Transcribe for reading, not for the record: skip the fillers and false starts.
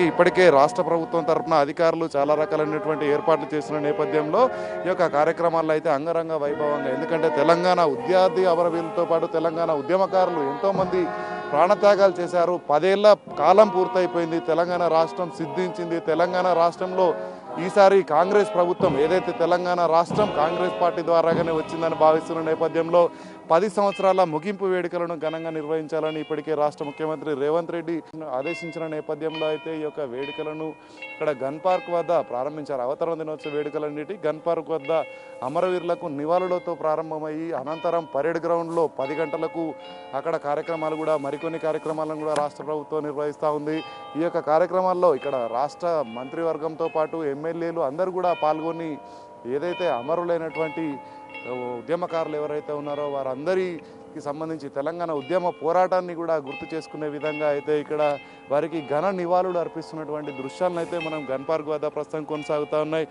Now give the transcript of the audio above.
వారికి ఇప్పటికే రాష్ట్ర ప్రభుత్వం తరఫున అధికారులు చాలా రకాలైనటువంటి ఏర్పాట్లు చేసిన నేపథ్యంలో ఈ యొక్క కార్యక్రమాల్లో అయితే అంగరంగ వైభవంగా, ఎందుకంటే తెలంగాణ విద్యార్థి అమరవీరులతో పాటు తెలంగాణ ఉద్యమకారులు ఎంతోమంది ప్రాణత్యాగాలు చేశారు. 10 ఏళ్ల కాలం పూర్తయిపోయింది. తెలంగాణ రాష్ట్రం సిద్ధించింది. తెలంగాణ రాష్ట్రంలో ఈసారి కాంగ్రెస్ ప్రభుత్వం, ఏదైతే తెలంగాణ రాష్ట్రం కాంగ్రెస్ పార్టీ ద్వారాగానే వచ్చిందని భావిస్తున్న నేపథ్యంలో 10 సంవత్సరాల ముగింపు వేడుకలను ఘనంగా నిర్వహించాలని ఇప్పటికే రాష్ట్ర ముఖ్యమంత్రి రేవంత్ రెడ్డి ఆదేశించిన నేపథ్యంలో అయితే ఈ యొక్క వేడుకలను ఇక్కడ గన్ పార్క్ వద్ద ప్రారంభించారు. అవతరణ దినోత్సవ వేడుకలన్నిటి గన్ పార్క్ వద్ద అమరవీరులకు నివాళులతో ప్రారంభమయ్యి అనంతరం పరేడ్ గ్రౌండ్లో 10 గంటలకు అక్కడ కార్యక్రమాలు కూడా, మరికొన్ని కార్యక్రమాలను కూడా రాష్ట్ర ప్రభుత్వం నిర్వహిస్తూ ఉంది. ఈ యొక్క కార్యక్రమాల్లో ఇక్కడ రాష్ట్ర మంత్రివర్గంతో పాటు ఎమ్మెల్యేలు అందరూ కూడా పాల్గొని ఏదైతే అమరులైనటువంటి ఉద్యమకారులు ఎవరైతే ఉన్నారో వారందరికీ సంబంధించి తెలంగాణ ఉద్యమ పోరాటాన్ని కూడా గుర్తు చేసుకునే విధంగా అయితే ఇక్కడ వారికి ఘన నివాళులు అర్పిస్తున్నటువంటి దృశ్యాలను అయితే మనం గన్ పార్క్ వద్ద ప్రస్తుతం కొనసాగుతూ ఉన్నాయి.